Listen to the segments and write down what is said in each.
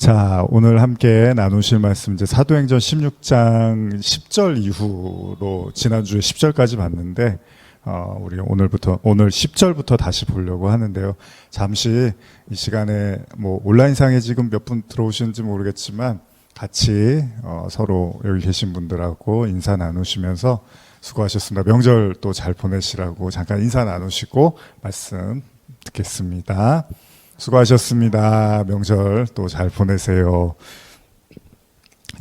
자, 오늘 함께 나누실 말씀 이제 사도행전 16장 10절 이후로 지난주에 10절까지 봤는데 우리 오늘 10절부터 다시 보려고 하는데요. 잠시 이 시간에 온라인상에 지금 몇 분 들어오시는지 모르겠지만 같이 서로 여기 계신 분들하고 인사 나누시면서 수고하셨습니다. 명절 또 잘 보내시라고 잠깐 인사 나누시고 말씀 듣겠습니다. 수고하셨습니다. 명절 또 잘 보내세요.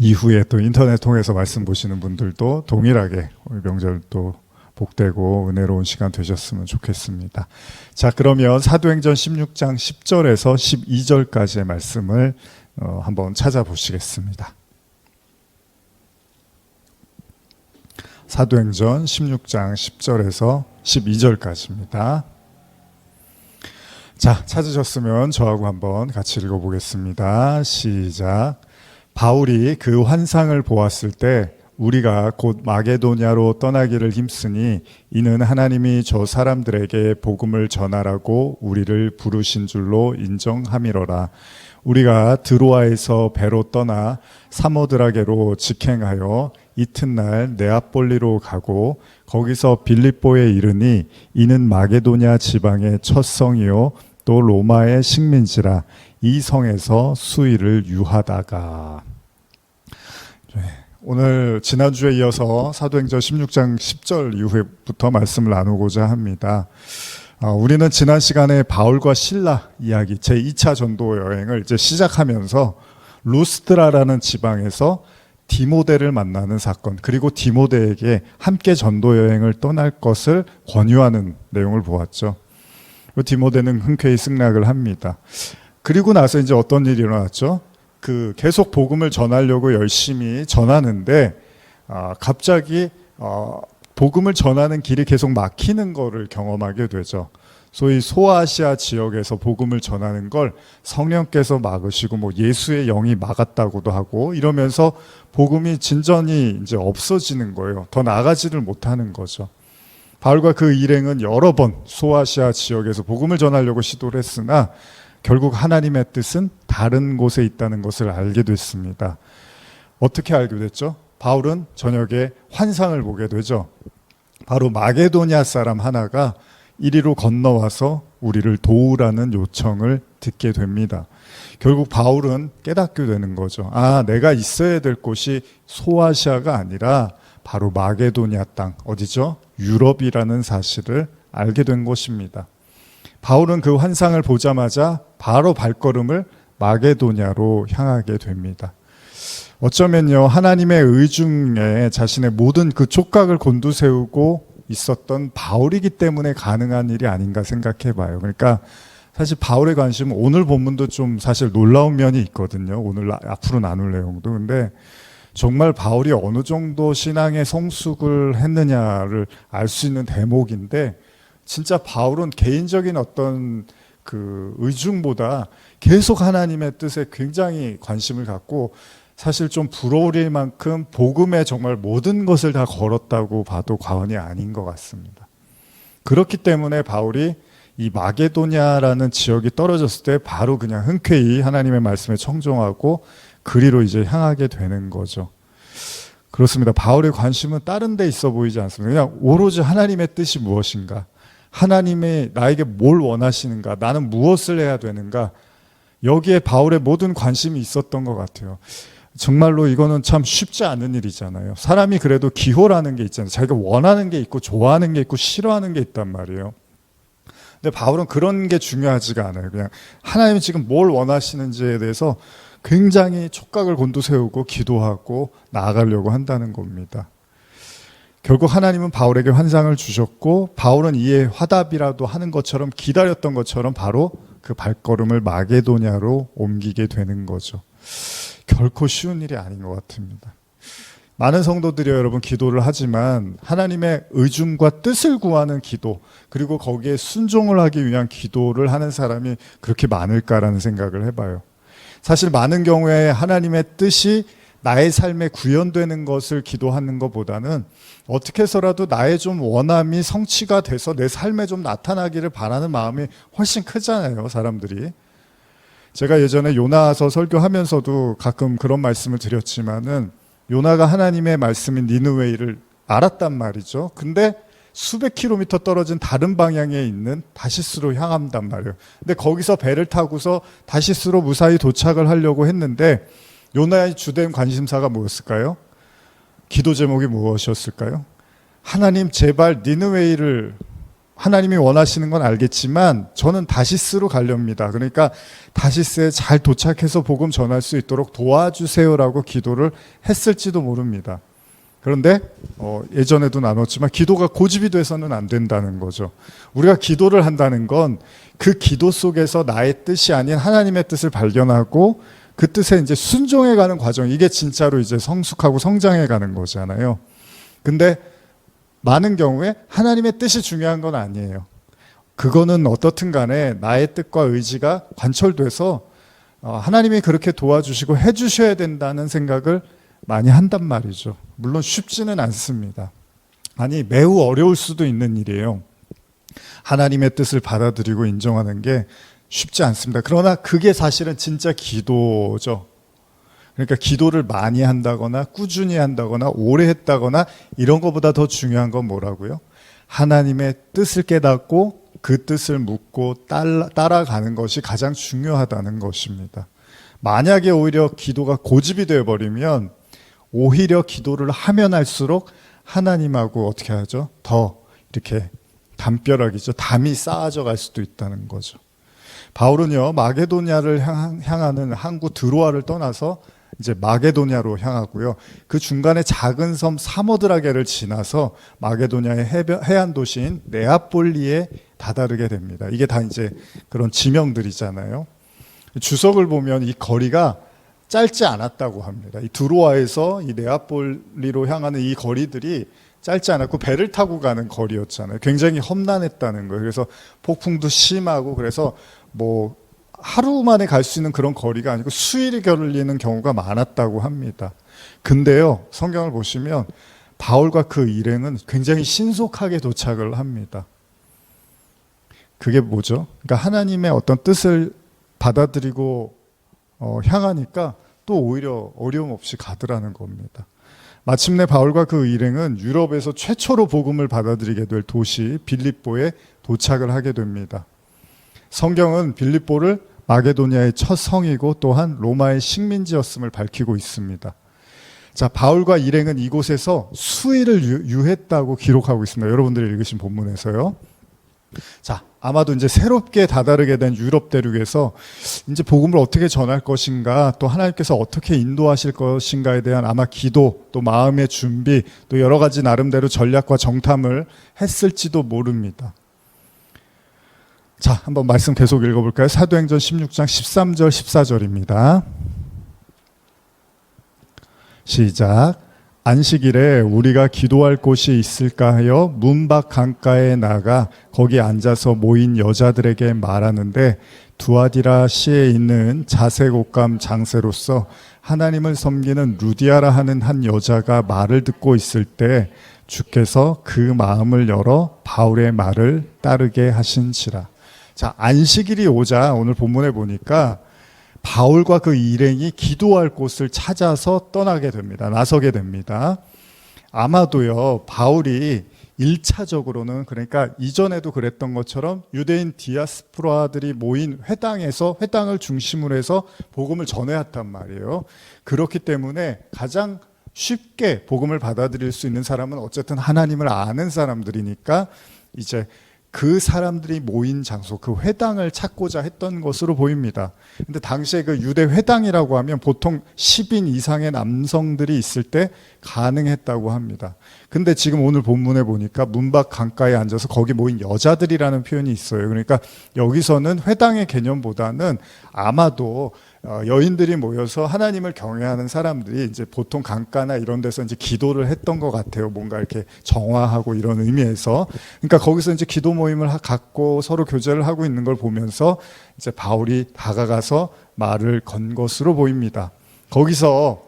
이후에 또 인터넷 통해서 말씀 보시는 분들도 동일하게 우리 명절 또 복되고 은혜로운 시간 되셨으면 좋겠습니다. 자, 그러면 사도행전 16장 10절에서 12절까지의 말씀을 한번 찾아보시겠습니다. 사도행전 16장 10절에서 12절까지입니다. 자, 찾으셨으면 저하고 한번 같이 읽어보겠습니다. 시작. 바울이 그 환상을 보았을 때 우리가 곧 마게도냐로 떠나기를 힘쓰니 이는 하나님이 저 사람들에게 복음을 전하라고 우리를 부르신 줄로 인정함이로라. 우리가 드로아에서 배로 떠나 사모드라게로 직행하여 이튿날 네아폴리로 가고 거기서 빌립보에 이르니 이는 마게도냐 지방의 첫 성이요 또 로마의 식민지라. 이 성에서 수일을 유하다가. 오늘 지난주에 이어서 사도행전 16장 10절 이후부터 말씀을 나누고자 합니다. 우리는 지난 시간에 바울과 실라 이야기 제2차 전도 여행을 이제 시작하면서 루스드라라는 지방에서 디모데를 만나는 사건, 그리고 디모데에게 함께 전도 여행을 떠날 것을 권유하는 내용을 보았죠. 디모데는 흔쾌히 승낙을 합니다. 그리고 나서 이제 어떤 일이 일어났죠? 계속 복음을 전하려고 열심히 전하는데 갑자기 복음을 전하는 길이 계속 막히는 거를 경험하게 되죠. 소위 소아시아 지역에서 복음을 전하는 걸 성령께서 막으시고 예수의 영이 막았다고도 하고 이러면서 복음이 진전이 이제 없어지는 거예요. 더 나아가지를 못하는 거죠. 바울과 그 일행은 여러 번 소아시아 지역에서 복음을 전하려고 시도를 했으나 결국 하나님의 뜻은 다른 곳에 있다는 것을 알게 됐습니다. 어떻게 알게 됐죠? 바울은 저녁에 환상을 보게 되죠. 바로 마게도냐 사람 하나가 이리로 건너와서 우리를 도우라는 요청을 듣게 됩니다. 결국 바울은 깨닫게 되는 거죠. 내가 있어야 될 곳이 소아시아가 아니라 바로 마게도냐 땅, 어디죠? 유럽이라는 사실을 알게 된 것입니다. 바울은 그 환상을 보자마자 바로 발걸음을 마게도냐로 향하게 됩니다. 어쩌면요, 하나님의 의중에 자신의 모든 그 촉각을 곤두세우고 있었던 바울이기 때문에 가능한 일이 아닌가 생각해 봐요. 그러니까 사실 바울의 관심은 오늘 본문도 좀 사실 놀라운 면이 있거든요. 오늘 앞으로 나눌 내용도. 근데 정말 바울이 어느 정도 신앙의 성숙을 했느냐를 알 수 있는 대목인데, 진짜 바울은 개인적인 어떤 그 의중보다 계속 하나님의 뜻에 굉장히 관심을 갖고 사실 좀 부러울 만큼 복음에 정말 모든 것을 다 걸었다고 봐도 과언이 아닌 것 같습니다. 그렇기 때문에 바울이 이 마게도냐라는 지역이 떨어졌을 때 바로 그냥 흔쾌히 하나님의 말씀에 청종하고 그리로 이제 향하게 되는 거죠. 그렇습니다. 바울의 관심은 다른 데 있어 보이지 않습니다. 그냥 오로지 하나님의 뜻이 무엇인가, 하나님이 나에게 뭘 원하시는가, 나는 무엇을 해야 되는가, 여기에 바울의 모든 관심이 있었던 것 같아요. 정말로 이거는 참 쉽지 않은 일이잖아요. 사람이 그래도 기호라는 게 있잖아요. 자기가 원하는 게 있고 좋아하는 게 있고 싫어하는 게 있단 말이에요. 근데 바울은 그런 게 중요하지가 않아요. 그냥 하나님이 지금 뭘 원하시는지에 대해서 굉장히 촉각을 곤두세우고 기도하고 나아가려고 한다는 겁니다. 결국 하나님은 바울에게 환상을 주셨고 바울은 이에 화답이라도 하는 것처럼 기다렸던 것처럼 바로 그 발걸음을 마게도냐로 옮기게 되는 거죠. 결코 쉬운 일이 아닌 것 같습니다. 많은 성도들이 여러분 기도를 하지만 하나님의 의중과 뜻을 구하는 기도, 그리고 거기에 순종을 하기 위한 기도를 하는 사람이 그렇게 많을까라는 생각을 해봐요. 사실 많은 경우에 하나님의 뜻이 나의 삶에 구현되는 것을 기도하는 것보다는 어떻게 해서라도 나의 좀 원함이 성취가 돼서 내 삶에 좀 나타나기를 바라는 마음이 훨씬 크잖아요, 사람들이. 제가 예전에 요나서 설교하면서도 가끔 그런 말씀을 드렸지만은 요나가 하나님의 말씀인 니느웨이를 알았단 말이죠. 근데 수백 킬로미터 떨어진 다른 방향에 있는 다시스로 향한단 말이에요. 근데 거기서 배를 타고서 다시스로 무사히 도착을 하려고 했는데 요나의 주된 관심사가 뭐였을까요? 기도 제목이 무엇이었을까요? 하나님 제발 니느웨이를 하나님이 원하시는 건 알겠지만 저는 다시스로 가렵니다. 그러니까 다시스에 잘 도착해서 복음 전할 수 있도록 도와주세요라고 기도를 했을지도 모릅니다. 그런데 예전에도 나눴지만 기도가 고집이 돼서는 안 된다는 거죠. 우리가 기도를 한다는 건 그 기도 속에서 나의 뜻이 아닌 하나님의 뜻을 발견하고 그 뜻에 이제 순종해가는 과정, 이게 진짜로 이제 성숙하고 성장해가는 거잖아요. 근데 많은 경우에 하나님의 뜻이 중요한 건 아니에요. 그거는 어떻든 간에 나의 뜻과 의지가 관철돼서 하나님이 그렇게 도와주시고 해주셔야 된다는 생각을 많이 한단 말이죠. 물론 쉽지는 않습니다. 아니, 매우 어려울 수도 있는 일이에요. 하나님의 뜻을 받아들이고 인정하는 게 쉽지 않습니다. 그러나 그게 사실은 진짜 기도죠. 그러니까 기도를 많이 한다거나 꾸준히 한다거나 오래 했다거나 이런 것보다 더 중요한 건 뭐라고요? 하나님의 뜻을 깨닫고 그 뜻을 묻고 따라가는 것이 가장 중요하다는 것입니다. 만약에 오히려 기도가 고집이 되어버리면 오히려 기도를 하면 할수록 하나님하고 어떻게 하죠? 더 이렇게 담벼락이죠. 담이 쌓아져 갈 수도 있다는 거죠. 바울은요, 마게도냐를 향하는 항구 드로아를 떠나서 이제 마게도냐로 향하고요. 그 중간에 작은 섬 사모드라게를 지나서 마게도냐의 해안 도시인 네아폴리에 다다르게 됩니다. 이게 다 이제 그런 지명들이잖아요. 주석을 보면 이 거리가 짧지 않았다고 합니다. 이 드로아에서 이 네아폴리로 향하는 이 거리들이 짧지 않았고 배를 타고 가는 거리였잖아요. 굉장히 험난했다는 거예요. 그래서 폭풍도 심하고 그래서 뭐 하루 만에 갈 수 있는 그런 거리가 아니고 수일이 걸리는 경우가 많았다고 합니다. 근데요, 성경을 보시면 바울과 그 일행은 굉장히 신속하게 도착을 합니다. 그게 뭐죠? 그러니까 하나님의 어떤 뜻을 받아들이고 향하니까 또 오히려 어려움 없이 가더라는 겁니다. 마침내 바울과 그 일행은 유럽에서 최초로 복음을 받아들이게 될 도시 빌립보에 도착을 하게 됩니다. 성경은 빌립보를 마게도냐의 첫 성이고 또한 로마의 식민지였음을 밝히고 있습니다. 자, 바울과 일행은 이곳에서 수일을 유했다고 기록하고 있습니다. 여러분들이 읽으신 본문에서요. 자, 아마도 이제 새롭게 다다르게 된 유럽 대륙에서 이제 복음을 어떻게 전할 것인가, 또 하나님께서 어떻게 인도하실 것인가에 대한 아마 기도, 또 마음의 준비, 또 여러 가지 나름대로 전략과 정탐을 했을지도 모릅니다. 자, 한번 말씀 계속 읽어볼까요? 사도행전 16장 13절 14절입니다. 시작. 안식일에 우리가 기도할 곳이 있을까 하여 문 밖 강가에 나가 거기 앉아서 모인 여자들에게 말하는데 두아디라 시에 있는 자색 옷감 장세로서 하나님을 섬기는 루디아라 하는 한 여자가 말을 듣고 있을 때 주께서 그 마음을 열어 바울의 말을 따르게 하신지라. 자, 안식일이 오자 오늘 본문에 보니까 바울과 그 일행이 기도할 곳을 찾아서 떠나게 됩니다. 나서게 됩니다. 아마도요, 바울이 1차적으로는, 그러니까 이전에도 그랬던 것처럼 유대인 디아스포라들이 모인 회당에서 회당을 중심으로 해서 복음을 전해왔단 말이에요. 그렇기 때문에 가장 쉽게 복음을 받아들일 수 있는 사람은 어쨌든 하나님을 아는 사람들이니까 이제 그 사람들이 모인 장소, 그 회당을 찾고자 했던 것으로 보입니다. 근데 당시에 그 유대 회당이라고 하면 보통 10인 이상의 남성들이 있을 때 가능했다고 합니다. 근데 지금 오늘 본문에 보니까 문밖 강가에 앉아서 거기 모인 여자들이라는 표현이 있어요. 그러니까 여기서는 회당의 개념보다는 아마도 여인들이 모여서 하나님을 경외하는 사람들이 이제 보통 강가나 이런 데서 이제 기도를 했던 것 같아요. 뭔가 이렇게 정화하고 이런 의미에서. 그러니까 거기서 이제 기도 모임을 갖고 서로 교제를 하고 있는 걸 보면서 이제 바울이 다가가서 말을 건 것으로 보입니다. 거기서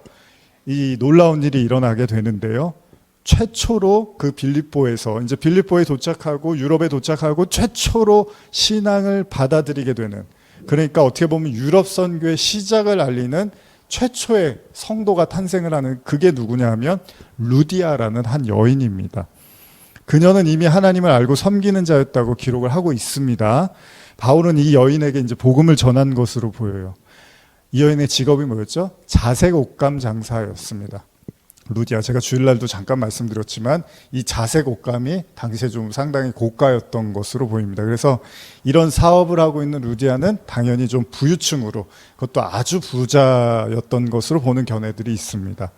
이 놀라운 일이 일어나게 되는데요. 최초로 그 빌립보에서 이제 빌립보에 도착하고 유럽에 도착하고 최초로 신앙을 받아들이게 되는 그러니까 어떻게 보면 유럽 선교의 시작을 알리는 최초의 성도가 탄생을 하는, 그게 누구냐 하면 루디아라는 한 여인입니다. 그녀는 이미 하나님을 알고 섬기는 자였다고 기록을 하고 있습니다. 바울은 이 여인에게 이제 복음을 전한 것으로 보여요. 이 여인의 직업이 뭐였죠? 자색 옷감 장사였습니다. 루디아, 제가 주일날도 잠깐 말씀드렸지만 이 자색 옷감이 당시에 좀 상당히 고가였던 것으로 보입니다. 그래서 이런 사업을 하고 있는 루디아는 당연히 좀 부유층으로, 그것도 아주 부자였던 것으로 보는 견해들이 있습니다.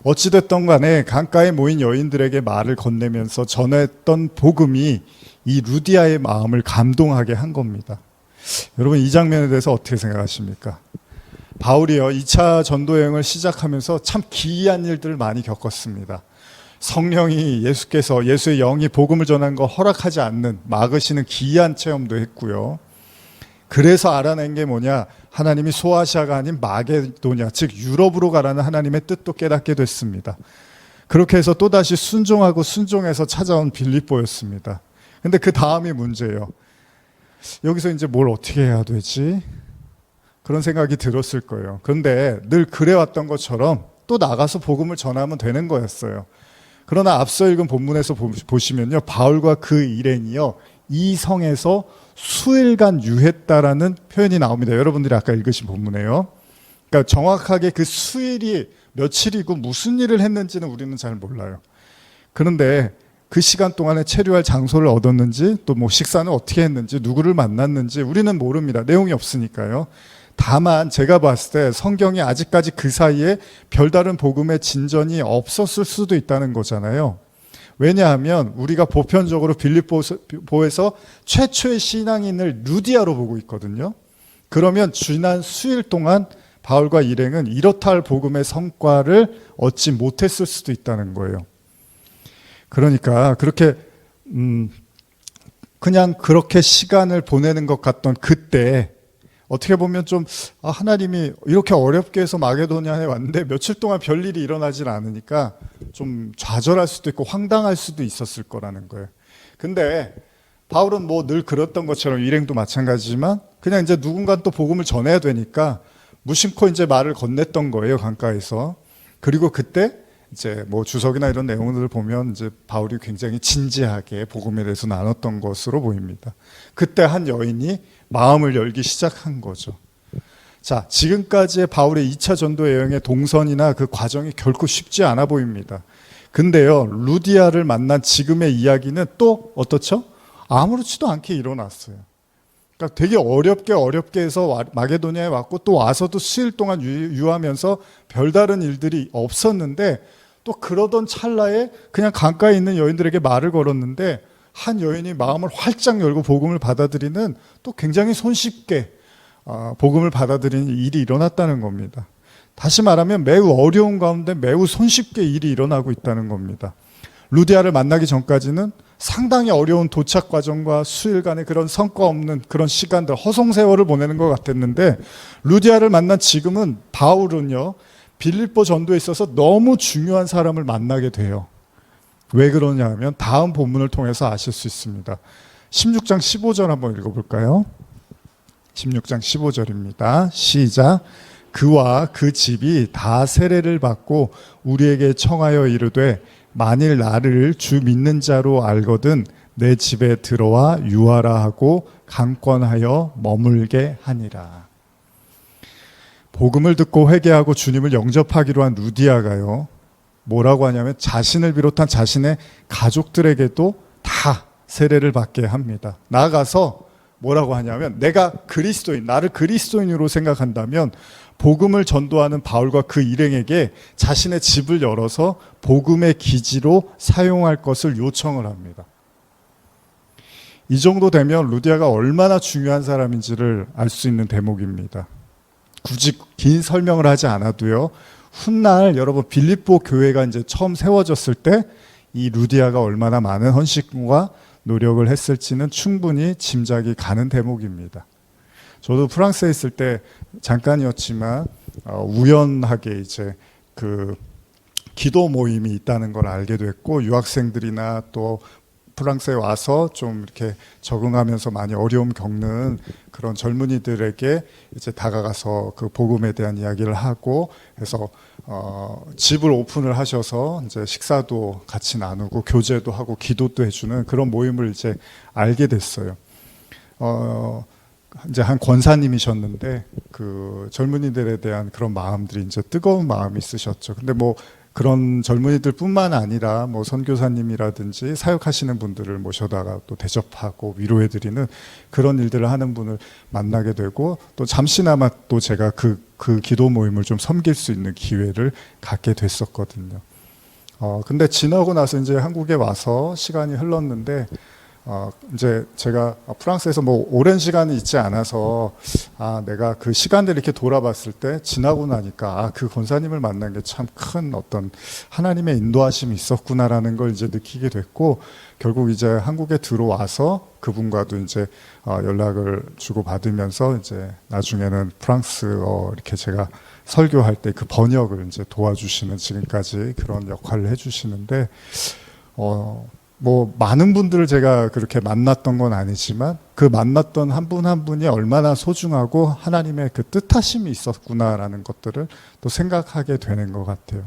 어찌됐든 간에 강가에 모인 여인들에게 말을 건네면서 전했던 복음이 이 루디아의 마음을 감동하게 한 겁니다. 여러분, 이 장면에 대해서 어떻게 생각하십니까? 바울이요, 2차 전도여행을 시작하면서 참 기이한 일들을 많이 겪었습니다. 성령이 예수께서, 예수의 영이 복음을 전하는 거 허락하지 않는, 막으시는 기이한 체험도 했고요. 그래서 알아낸 게 뭐냐? 하나님이 소아시아가 아닌 마게도냐, 즉 유럽으로 가라는 하나님의 뜻도 깨닫게 됐습니다. 그렇게 해서 또다시 순종하고 순종해서 찾아온 빌립보였습니다. 근데 그 다음이 문제예요. 여기서 이제 뭘 어떻게 해야 되지? 그런 생각이 들었을 거예요. 그런데 늘 그래왔던 것처럼 또 나가서 복음을 전하면 되는 거였어요. 그러나 앞서 읽은 본문에서 보시면요, 바울과 그 일행이요, 이 성에서 수일간 유했다라는 표현이 나옵니다. 여러분들이 아까 읽으신 본문에요. 그러니까 정확하게 그 수일이 며칠이고 무슨 일을 했는지는 우리는 잘 몰라요. 그런데 그 시간 동안에 체류할 장소를 얻었는지, 또 뭐 식사는 어떻게 했는지, 누구를 만났는지 우리는 모릅니다. 내용이 없으니까요. 다만 제가 봤을 때 성경이 아직까지 그 사이에 별다른 복음의 진전이 없었을 수도 있다는 거잖아요. 왜냐하면 우리가 보편적으로 빌립보에서 최초의 신앙인을 루디아로 보고 있거든요. 그러면 지난 수일 동안 바울과 일행은 이렇다 할 복음의 성과를 얻지 못했을 수도 있다는 거예요. 그러니까 그렇게 그냥 그렇게 시간을 보내는 것 같던 그때, 어떻게 보면 좀 하나님이 이렇게 어렵게 해서 마게도냐에 왔는데 며칠 동안 별일이 일어나질 않으니까 좀 좌절할 수도 있고 황당할 수도 있었을 거라는 거예요. 근데 바울은 뭐 늘 그랬던 것처럼, 일행도 마찬가지지만 그냥 이제 누군가 또 복음을 전해야 되니까 무심코 이제 말을 건넸던 거예요, 강가에서. 그리고 그때 이제 뭐 주석이나 이런 내용들을 보면 이제 바울이 굉장히 진지하게 복음에 대해서 나눴던 것으로 보입니다. 그때 한 여인이 마음을 열기 시작한 거죠. 자, 지금까지의 바울의 2차 전도 여행의 동선이나 그 과정이 결코 쉽지 않아 보입니다. 근데요, 루디아를 만난 지금의 이야기는 또 어떻죠? 아무렇지도 않게 일어났어요. 그러니까 되게 어렵게 해서 마게도냐에 왔고, 또 와서도 수일 동안 유하면서 별다른 일들이 없었는데, 또 그러던 찰나에 그냥 강가에 있는 여인들에게 말을 걸었는데, 한 여인이 마음을 활짝 열고 복음을 받아들이는, 또 굉장히 손쉽게 복음을 받아들이는 일이 일어났다는 겁니다. 다시 말하면 매우 어려운 가운데 매우 손쉽게 일이 일어나고 있다는 겁니다. 루디아를 만나기 전까지는 상당히 어려운 도착 과정과 수일간의 그런 성과 없는 그런 시간들, 허송세월을 보내는 것 같았는데, 루디아를 만난 지금은 바울은요, 빌립보 전도에 있어서 너무 중요한 사람을 만나게 돼요. 왜 그러냐 하면 다음 본문을 통해서 아실 수 있습니다. 16장 15절 한번 읽어볼까요? 16장 15절입니다. 시작. 그와 그 집이 다 세례를 받고 우리에게 청하여 이르되, 만일 나를 주 믿는 자로 알거든 내 집에 들어와 유하라 하고 강권하여 머물게 하니라. 복음을 듣고 회개하고 주님을 영접하기로 한 루디아가요, 뭐라고 하냐면 자신을 비롯한 자신의 가족들에게도 다 세례를 받게 합니다. 나아가서 뭐라고 하냐면, 내가 그리스도인, 나를 그리스도인으로 생각한다면 복음을 전도하는 바울과 그 일행에게 자신의 집을 열어서 복음의 기지로 사용할 것을 요청을 합니다. 이 정도 되면 루디아가 얼마나 중요한 사람인지를 알 수 있는 대목입니다. 굳이 긴 설명을 하지 않아도요, 훗날 여러분 빌립보 교회가 이제 처음 세워졌을 때 이 루디아가 얼마나 많은 헌신과 노력을 했을지는 충분히 짐작이 가는 대목입니다. 저도 프랑스에 있을 때 잠깐이었지만 우연하게 이제 그 기도 모임이 있다는 걸 알게 됐고, 유학생들이나 또 프랑스에 와서 좀 이렇게 적응하면서 많이 어려움 겪는 그런 젊은이들에게 이제 다가가서 그 복음에 대한 이야기를 하고 해서 집을 오픈을 하셔서 이제 식사도 같이 나누고 교제도 하고 기도도 해주는 그런 모임을 이제 알게 됐어요. 이제 한 권사님이셨는데 그 젊은이들에 대한 그런 마음들이 이제 뜨거운 마음이 있으셨죠. 근데 뭐 그런 젊은이들뿐만 아니라 뭐 선교사님이라든지 사역하시는 분들을 모셔다가 또 대접하고 위로해드리는 그런 일들을 하는 분을 만나게 되고 또 잠시나마 또 제가 그 기도 모임을 좀 섬길 수 있는 기회를 갖게 됐었거든요. 근데 지나고 나서 이제 한국에 와서 시간이 흘렀는데 이제 제가 프랑스에서 뭐 오랜 시간이 있지 않아서 내가 그 시간들 이렇게 돌아봤을 때 지나고 나니까 그 권사님을 만난 게 참 큰 어떤 하나님의 인도하심이 있었구나라는 걸 이제 느끼게 됐고 결국 이제 한국에 들어와서 그분과도 이제 연락을 주고 받으면서 이제 나중에는 프랑스어 이렇게 제가 설교할 때 그 번역을 이제 도와주시는 지금까지 그런 역할을 해주시는데 뭐 많은 분들을 제가 그렇게 만났던 건 아니지만 그 만났던 한 분 한 분이 얼마나 소중하고 하나님의 그 뜻하심이 있었구나라는 것들을 또 생각하게 되는 것 같아요.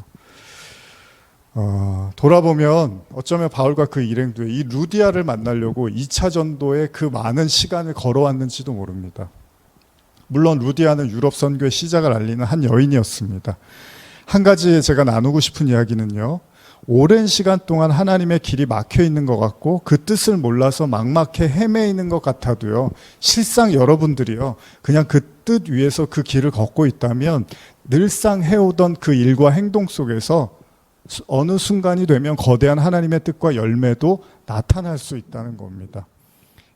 돌아보면 어쩌면 바울과 그 일행도에 이 루디아를 만나려고 2차 전도에 그 많은 시간을 걸어왔는지도 모릅니다. 물론 루디아는 유럽 선교의 시작을 알리는 한 여인이었습니다. 한 가지 제가 나누고 싶은 이야기는요. 오랜 시간 동안 하나님의 길이 막혀 있는 것 같고 그 뜻을 몰라서 막막해 헤매 있는 것 같아도요. 실상 여러분들이요. 그냥 그 뜻 위에서 그 길을 걷고 있다면 늘상 해오던 그 일과 행동 속에서 어느 순간이 되면 거대한 하나님의 뜻과 열매도 나타날 수 있다는 겁니다.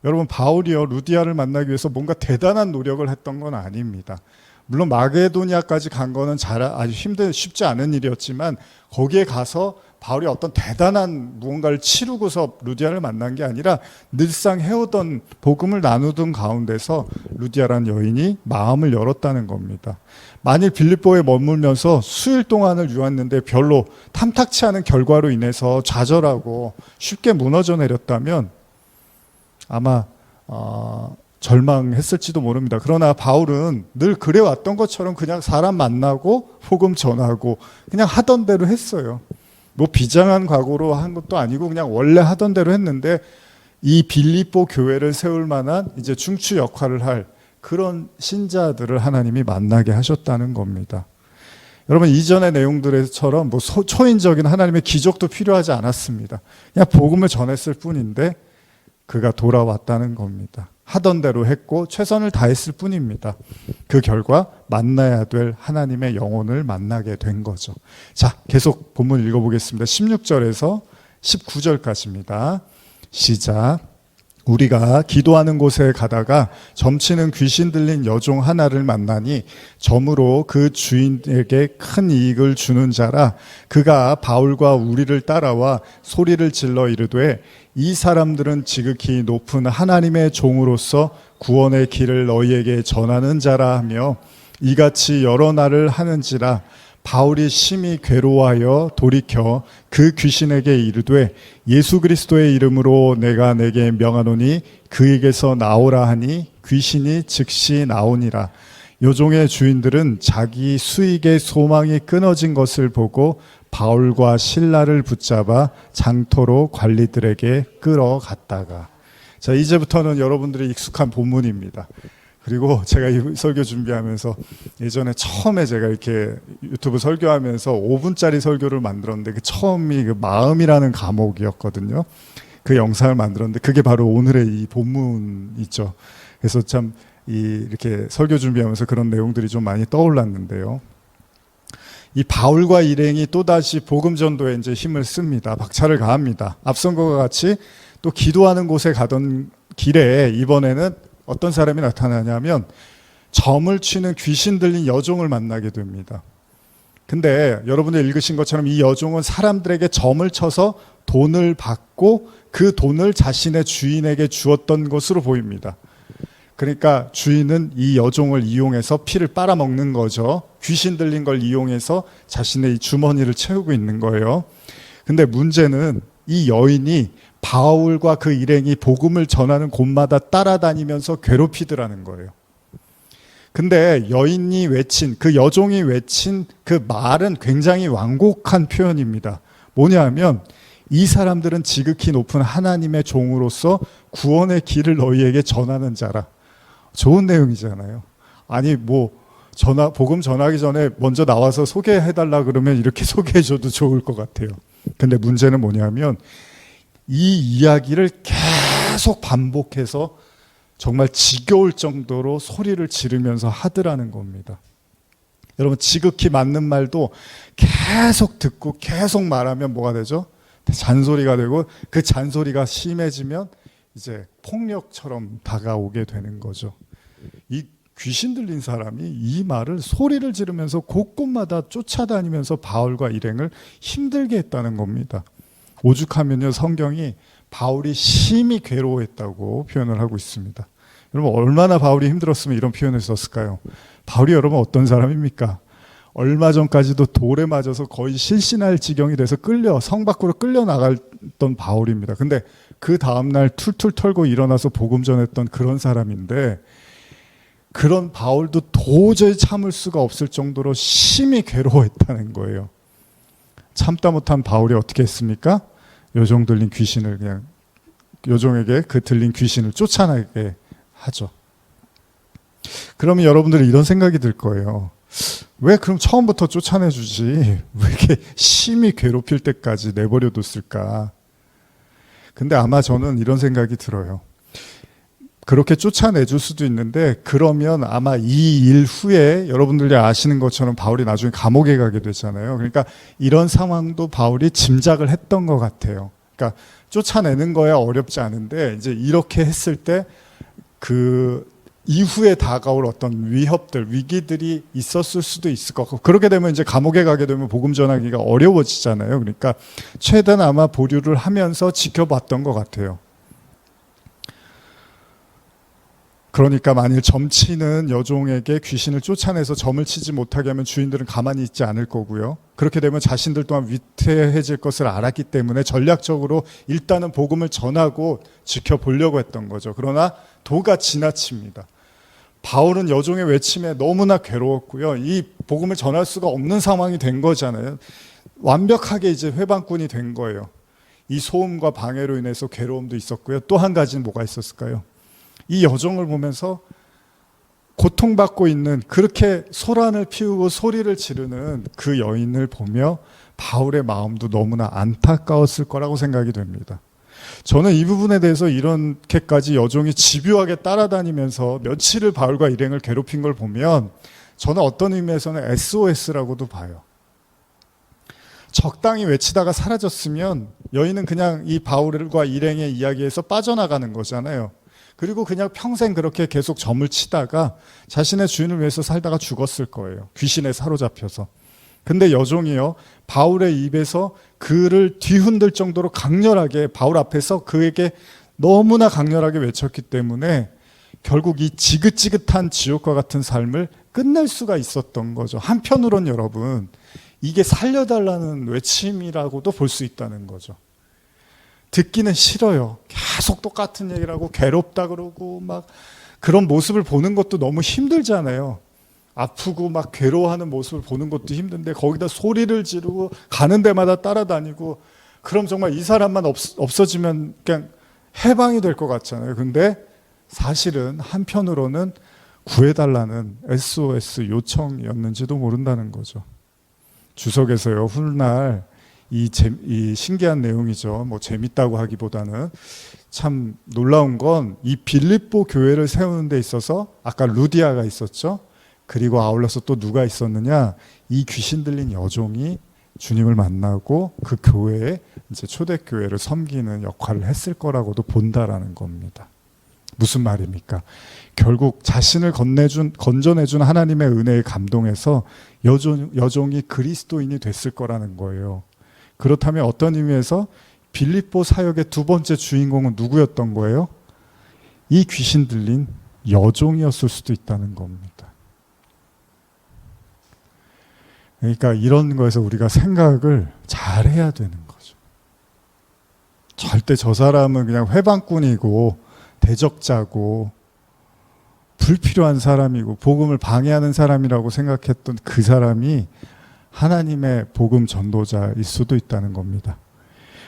여러분 바울이요. 루디아를 만나기 위해서 뭔가 대단한 노력을 했던 건 아닙니다. 물론 마게도니아까지 간 거는 아주 쉽지 않은 일이었지만 거기에 가서 바울이 어떤 대단한 무언가를 치르고서 루디아를 만난 게 아니라 늘상 해오던 복음을 나누던 가운데서 루디아라는 여인이 마음을 열었다는 겁니다. 만일 빌립보에 머물면서 수일 동안을 유했는데 별로 탐탁치 않은 결과로 인해서 좌절하고 쉽게 무너져 내렸다면 아마 절망했을지도 모릅니다. 그러나 바울은 늘 그래왔던 것처럼 그냥 사람 만나고 복음 전하고 그냥 하던 대로 했어요. 뭐 비장한 각오로 한 것도 아니고 그냥 원래 하던 대로 했는데 이 빌립보 교회를 세울 만한 이제 중추 역할을 할 그런 신자들을 하나님이 만나게 하셨다는 겁니다. 여러분 이전의 내용들처럼 뭐 초인적인 하나님의 기적도 필요하지 않았습니다. 그냥 복음을 전했을 뿐인데 그가 돌아왔다는 겁니다. 하던 대로 했고 최선을 다했을 뿐입니다. 그 결과 만나야 될 하나님의 영혼을 만나게 된 거죠. 자, 계속 본문 읽어보겠습니다. 16절에서 19절까지입니다. 시작. 우리가 기도하는 곳에 가다가 점치는 귀신 들린 여종 하나를 만나니 점으로 그 주인에게 큰 이익을 주는 자라. 그가 바울과 우리를 따라와 소리를 질러 이르되 이 사람들은 지극히 높은 하나님의 종으로서 구원의 길을 너희에게 전하는 자라 하며 이같이 여러 날을 하는지라. 바울이 심히 괴로워하여 돌이켜 그 귀신에게 이르되 예수 그리스도의 이름으로 내가 내게 명하노니 그에게서 나오라 하니 귀신이 즉시 나오니라. 요종의 주인들은 자기 수익의 소망이 끊어진 것을 보고 바울과 실라를 붙잡아 장터로 관리들에게 끌어갔다가. 자, 이제부터는 여러분들이 익숙한 본문입니다. 그리고 제가 이 설교 준비하면서 예전에 처음에 제가 이렇게 유튜브 설교하면서 5분짜리 설교를 만들었는데 그 처음이 그 마음이라는 과목이었거든요. 그 영상을 만들었는데 그게 바로 오늘의 이 본문이죠. 그래서 참 이렇게 설교 준비하면서 그런 내용들이 좀 많이 떠올랐는데요. 이 바울과 일행이 또다시 복음 전도에 이제 힘을 씁니다. 박차를 가합니다. 앞선 것과 같이 또 기도하는 곳에 가던 길에 이번에는 어떤 사람이 나타나냐면 점을 치는 귀신 들린 여종을 만나게 됩니다. 근데 여러분들 읽으신 것처럼 이 여종은 사람들에게 점을 쳐서 돈을 받고 그 돈을 자신의 주인에게 주었던 것으로 보입니다. 그러니까 주인은 이 여종을 이용해서 피를 빨아먹는 거죠. 귀신 들린 걸 이용해서 자신의 이 주머니를 채우고 있는 거예요. 근데 문제는 이 여인이 바울과 그 일행이 복음을 전하는 곳마다 따라다니면서 괴롭히더라는 거예요. 근데 여인이 외친, 그 여종이 외친 그 말은 굉장히 완곡한 표현입니다. 뭐냐 하면 이 사람들은 지극히 높은 하나님의 종으로서 구원의 길을 너희에게 전하는 자라. 좋은 내용이잖아요. 아니 복음 전하기 전에 먼저 나와서 소개해달라 그러면 이렇게 소개해줘도 좋을 것 같아요. 근데 문제는 뭐냐면 이 이야기를 계속 반복해서 정말 지겨울 정도로 소리를 지르면서 하더라는 겁니다. 여러분, 지극히 맞는 말도 계속 듣고 계속 말하면 뭐가 되죠? 잔소리가 되고, 그 잔소리가 심해지면 이제 폭력처럼 다가오게 되는 거죠. 이 귀신 들린 사람이 이 말을 소리를 지르면서 곳곳마다 쫓아다니면서 바울과 일행을 힘들게 했다는 겁니다. 오죽하면요, 성경이 바울이 심히 괴로워했다고 표현을 하고 있습니다. 여러분, 얼마나 바울이 힘들었으면 이런 표현을 썼을까요? 바울이 여러분 어떤 사람입니까? 얼마 전까지도 돌에 맞아서 거의 실신할 지경이 돼서 성 밖으로 끌려 나갔던 바울입니다. 근데 그 다음날 툴툴 털고 일어나서 복음 전했던 그런 사람인데, 그런 바울도 도저히 참을 수가 없을 정도로 심히 괴로워했다는 거예요. 참다 못한 바울이 어떻게 했습니까? 여종 들린 귀신을 그냥 여종에게 그 들린 귀신을 쫓아나게 하죠. 그러면 여러분들이 이런 생각이 들 거예요. 왜 그럼 처음부터 쫓아내주지? 왜 이렇게 심히 괴롭힐 때까지 내버려뒀을까? 근데 아마 저는 이런 생각이 들어요. 그렇게 쫓아내줄 수도 있는데, 그러면 아마 이 일 후에 여러분들이 아시는 것처럼 바울이 나중에 감옥에 가게 되잖아요. 그러니까 이런 상황도 바울이 짐작을 했던 것 같아요. 그러니까 쫓아내는 거야 어렵지 않은데, 이제 이렇게 했을 때 그 이후에 다가올 어떤 위기들이 있었을 수도 있을 것 같고, 그렇게 되면 이제 감옥에 가게 되면 복음 전하기가 어려워지잖아요. 그러니까 최대한 아마 보류를 하면서 지켜봤던 것 같아요. 그러니까 만일 점치는 여종에게 귀신을 쫓아내서 점을 치지 못하게 하면 주인들은 가만히 있지 않을 거고요. 그렇게 되면 자신들 또한 위태해질 것을 알았기 때문에 전략적으로 일단은 복음을 전하고 지켜보려고 했던 거죠. 그러나 도가 지나칩니다. 바울은 여종의 외침에 너무나 괴로웠고요. 이 복음을 전할 수가 없는 상황이 된 거잖아요. 완벽하게 이제 회방꾼이 된 거예요. 이 소음과 방해로 인해서 괴로움도 있었고요. 또 한 가지는 뭐가 있었을까요? 이 여종을 보면서 고통받고 있는, 그렇게 소란을 피우고 소리를 지르는 그 여인을 보며 바울의 마음도 너무나 안타까웠을 거라고 생각이 됩니다. 저는 이 부분에 대해서 이렇게까지 여종이 집요하게 따라다니면서 며칠을 바울과 일행을 괴롭힌 걸 보면 저는 어떤 의미에서는 SOS라고도 봐요. 적당히 외치다가 사라졌으면 여인은 그냥 이 바울과 일행의 이야기에서 빠져나가는 거잖아요. 그리고 그냥 평생 그렇게 계속 점을 치다가 자신의 주인을 위해서 살다가 죽었을 거예요. 귀신에 사로잡혀서. 근데 여종이요, 바울의 입에서 그를 뒤흔들 정도로 강렬하게 바울 앞에서 그에게 너무나 강렬하게 외쳤기 때문에 결국 이 지긋지긋한 지옥과 같은 삶을 끝낼 수가 있었던 거죠. 한편으론 여러분, 이게 살려달라는 외침이라고도 볼 수 있다는 거죠. 듣기는 싫어요. 계속 똑같은 얘기를 하고 괴롭다 그러고 막 그런 모습을 보는 것도 너무 힘들잖아요. 아프고 막 괴로워하는 모습을 보는 것도 힘든데 거기다 소리를 지르고 가는 데마다 따라다니고, 그럼 정말 이 사람만 없어지면 그냥 해방이 될 것 같잖아요. 근데 사실은 한편으로는 구해달라는 SOS 요청이었는지도 모른다는 거죠. 주석에서요, 훗날 이 신기한 내용이죠. 뭐 재밌다고 하기보다는 참 놀라운 건 이 빌립보 교회를 세우는 데 있어서 아까 루디아가 있었죠. 그리고 아울러서 또 누가 있었느냐? 이 귀신 들린 여종이 주님을 만나고 그 교회에 이제 초대교회를 섬기는 역할을 했을 거라고도 본다라는 겁니다. 무슨 말입니까? 결국 자신을 건져내준 하나님의 은혜에 감동해서 여종이 그리스도인이 됐을 거라는 거예요. 그렇다면 어떤 의미에서 빌립보 사역의 두 번째 주인공은 누구였던 거예요? 이 귀신 들린 여종이었을 수도 있다는 겁니다. 그러니까 이런 거에서 우리가 생각을 잘 해야 되는 거죠. 절대 저 사람은 그냥 회방꾼이고 대적자고 불필요한 사람이고 복음을 방해하는 사람이라고 생각했던 그 사람이 하나님의 복음 전도자일 수도 있다는 겁니다.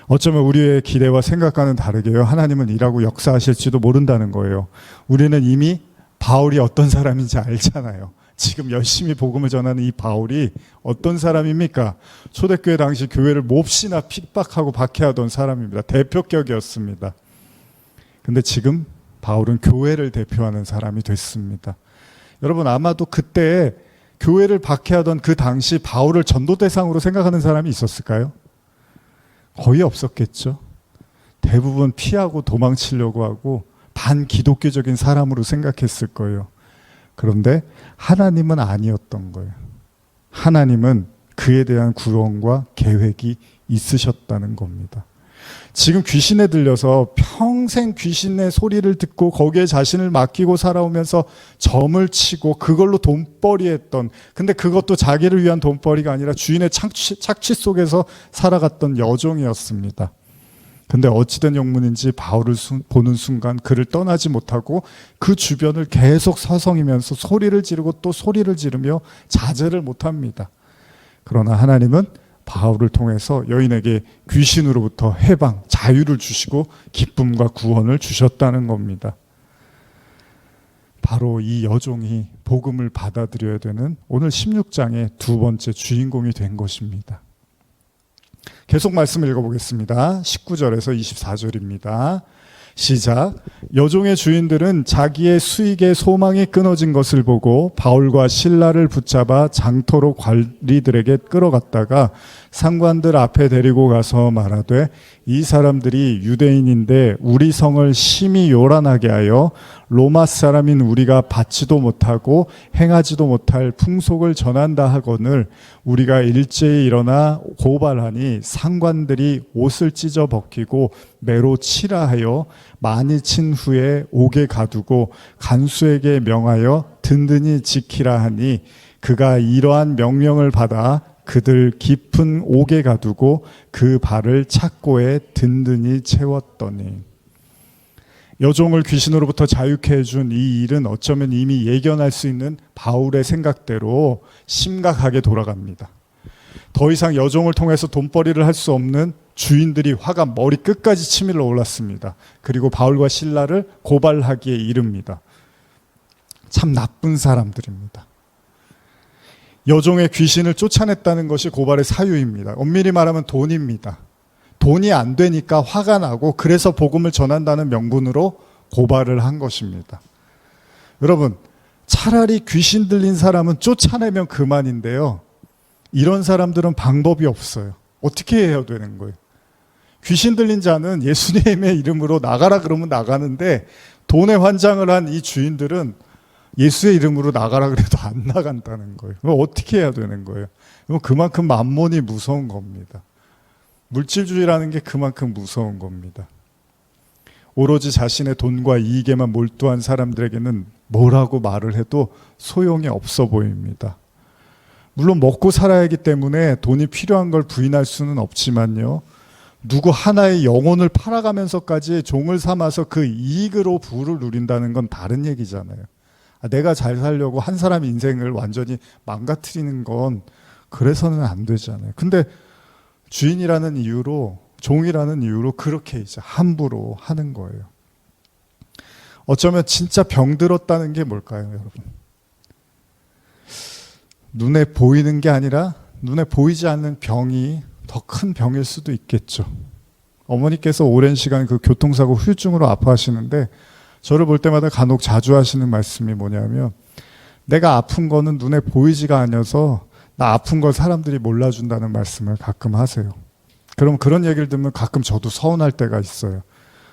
어쩌면 우리의 기대와 생각과는 다르게요. 하나님은 일하고 역사하실지도 모른다는 거예요. 우리는 이미 바울이 어떤 사람인지 알잖아요. 지금 열심히 복음을 전하는 이 바울이 어떤 사람입니까? 초대교회 당시 교회를 몹시나 핍박하고 박해하던 사람입니다. 대표격이었습니다. 근데 지금 바울은 교회를 대표하는 사람이 됐습니다. 여러분, 아마도 그때 교회를 박해하던 그 당시 바울을 전도 대상으로 생각하는 사람이 있었을까요? 거의 없었겠죠. 대부분 피하고 도망치려고 하고 반기독교적인 사람으로 생각했을 거예요. 그런데 하나님은 아니었던 거예요. 하나님은 그에 대한 구원과 계획이 있으셨다는 겁니다. 지금 귀신에 들려서 평생 귀신의 소리를 듣고 거기에 자신을 맡기고 살아오면서 점을 치고 그걸로 돈벌이 했던, 근데 그것도 자기를 위한 돈벌이가 아니라 주인의 착취 속에서 살아갔던 여종이었습니다. 근데 어찌된 영문인지 바울을 보는 순간 그를 떠나지 못하고 그 주변을 계속 서성이면서 소리를 지르고 또 소리를 지르며 자제를 못합니다. 그러나 하나님은 바울을 통해서 여인에게 귀신으로부터 해방, 자유를 주시고 기쁨과 구원을 주셨다는 겁니다. 바로 이 여종이 복음을 받아들여야 되는 오늘 16장의 두 번째 주인공이 된 것입니다. 계속 말씀을 읽어보겠습니다. 19절에서 24절입니다. 시작. 여종의 주인들은 자기의 수익의 소망이 끊어진 것을 보고 바울과 실라를 붙잡아 장터로 관리들에게 끌어갔다가 상관들 앞에 데리고 가서 말하되, 이 사람들이 유대인인데 우리 성을 심히 요란하게 하여 로마 사람인 우리가 받지도 못하고 행하지도 못할 풍속을 전한다 하거늘 우리가 일제히 일어나 고발하니 상관들이 옷을 찢어 벗기고 매로 치라 하여 많이 친 후에 옥에 가두고 간수에게 명하여 든든히 지키라 하니 그가 이러한 명령을 받아 그들 깊은 옥에 가두고 그 발을 착고에 든든히 채웠더니. 여종을 귀신으로부터 자유케 해준 이 일은 어쩌면 이미 예견할 수 있는 바울의 생각대로 심각하게 돌아갑니다. 더 이상 여종을 통해서 돈벌이를 할 수 없는 주인들이 화가 머리 끝까지 치밀러 올랐습니다. 그리고 바울과 실라를 고발하기에 이릅니다. 참 나쁜 사람들입니다. 여종의 귀신을 쫓아냈다는 것이 고발의 사유입니다. 엄밀히 말하면 돈입니다. 돈이 안 되니까 화가 나고 그래서 복음을 전한다는 명분으로 고발을 한 것입니다. 여러분, 차라리 귀신 들린 사람은 쫓아내면 그만인데요. 이런 사람들은 방법이 없어요. 어떻게 해야 되는 거예요? 귀신 들린 자는 예수님의 이름으로 나가라 그러면 나가는데 돈에 환장을 한 이 주인들은 예수의 이름으로 나가라 그래도 안 나간다는 거예요. 그럼 어떻게 해야 되는 거예요? 그만큼 만몬이 무서운 겁니다. 물질주의라는 게 그만큼 무서운 겁니다. 오로지 자신의 돈과 이익에만 몰두한 사람들에게는 뭐라고 말을 해도 소용이 없어 보입니다. 물론 먹고 살아야 하기 때문에 돈이 필요한 걸 부인할 수는 없지만요. 누구 하나의 영혼을 팔아가면서까지 종을 삼아서 그 이익으로 부를 누린다는 건 다른 얘기잖아요. 내가 잘 살려고 한 사람의 인생을 완전히 망가뜨리는 건 그래서는 안 되잖아요. 근데 주인이라는 이유로, 종이라는 이유로 그렇게 이제 함부로 하는 거예요. 어쩌면 진짜 병들었다는 게 뭘까요, 여러분? 눈에 보이는 게 아니라 눈에 보이지 않는 병이 더 큰 병일 수도 있겠죠. 어머니께서 오랜 시간 그 교통사고 후유증으로 아파하시는데 저를 볼 때마다 간혹 자주 하시는 말씀이 뭐냐면, 내가 아픈 거는 눈에 보이지가 않아서 나 아픈 걸 사람들이 몰라준다는 말씀을 가끔 하세요. 그럼 그런 얘기를 들으면 가끔 저도 서운할 때가 있어요.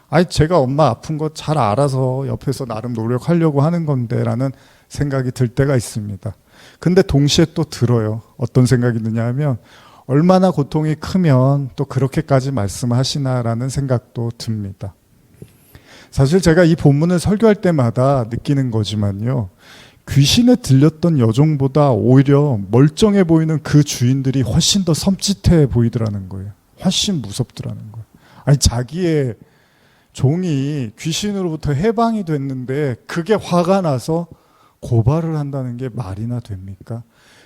아니, 제가 엄마 아픈 거 잘 알아서 옆에서 나름 노력하려고 하는 건데 라는 생각이 들 때가 있습니다. 근데 동시에 또 들어요. 어떤 생각이 드냐 하면, 얼마나 고통이 크면 또 그렇게까지 말씀하시나라는 생각도 듭니다. 사실 제가 이 본문을 설교할 때마다 느끼는 거지만요, 귀신에 들렸던 여종보다 오히려 멀쩡해 보이는 그 주인들이 훨씬 더 섬찟해 보이더라는 거예요. 훨씬 무섭더라는 거예요. 아니 자기의 종이 귀신으로부터 해방이 됐는데 그게 화가 나서 고발을 한다는 게 말이나 됩니까?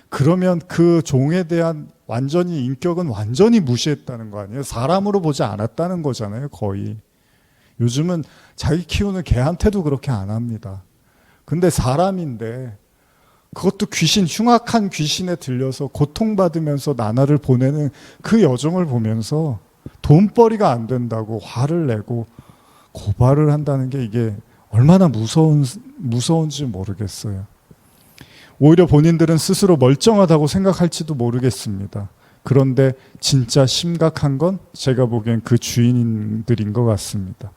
그러면 그 종에 대한 완전히 인격은 완전히 무시했다는 거 아니에요? 사람으로 보지 않았다는 거잖아요, 거의. 요즘은 자기 키우는 개한테도 그렇게 안 합니다. 근데 사람인데 그것도 귀신, 흉악한 귀신에 들려서 고통받으면서 나날을 보내는 그 여정을 보면서 돈벌이가 안 된다고 화를 내고 고발을 한다는 게 이게 얼마나 무서운지 모르겠어요. 오히려 본인들은 스스로 멀쩡하다고 생각할지도 모르겠습니다. 그런데 진짜 심각한 건 제가 보기엔 그 주인들인 것 같습니다.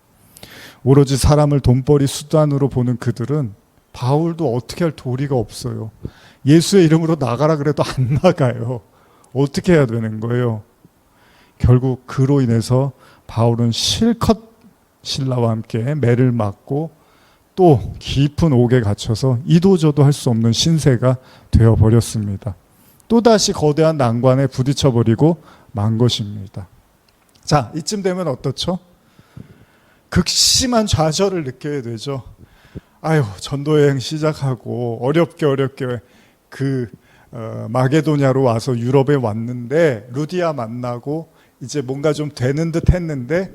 오로지 사람을 돈벌이 수단으로 보는 그들은 바울도 어떻게 할 도리가 없어요. 예수의 이름으로 나가라 그래도 안 나가요. 어떻게 해야 되는 거예요? 결국 그로 인해서 바울은 실컷 신라와 함께 매를 맞고 또 깊은 옥에 갇혀서 이도저도 할 수 없는 신세가 되어버렸습니다. 또다시 거대한 난관에 부딪혀버리고 만 것입니다. 자, 이쯤 되면 어떻죠? 극심한 좌절을 느껴야 되죠. 아유, 전도여행 시작하고 어렵게 마게도냐로 와서 유럽에 왔는데 루디아 만나고 이제 뭔가 좀 되는 듯 했는데